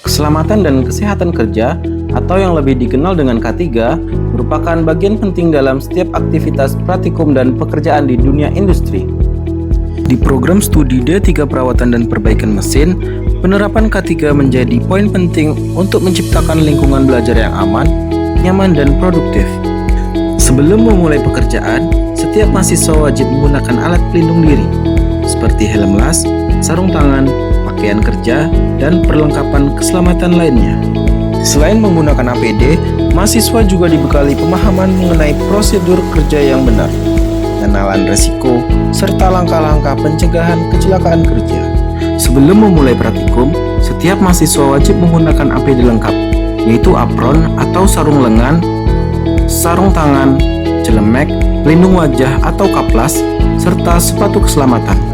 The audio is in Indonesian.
Keselamatan dan kesehatan kerja, atau yang lebih dikenal dengan K3, merupakan bagian penting dalam setiap aktivitas praktikum dan pekerjaan di dunia industri. Di program studi D3 Perawatan dan Perbaikan Mesin, penerapan K3 menjadi poin penting untuk menciptakan lingkungan belajar yang aman, nyaman, dan produktif. Sebelum memulai pekerjaan, setiap mahasiswa wajib menggunakan alat pelindung diri, seperti helm las, sarung tangan, pakaian kerja, dan perlengkapan keselamatan lainnya. Selain menggunakan APD, mahasiswa juga dibekali pemahaman mengenai prosedur kerja yang benar, pengenalan risiko, serta langkah-langkah pencegahan kecelakaan kerja. Sebelum memulai praktikum, setiap mahasiswa wajib menggunakan APD lengkap, yaitu apron atau sarung lengan, sarung tangan, celemek, pelindung wajah atau kaplas, serta sepatu keselamatan.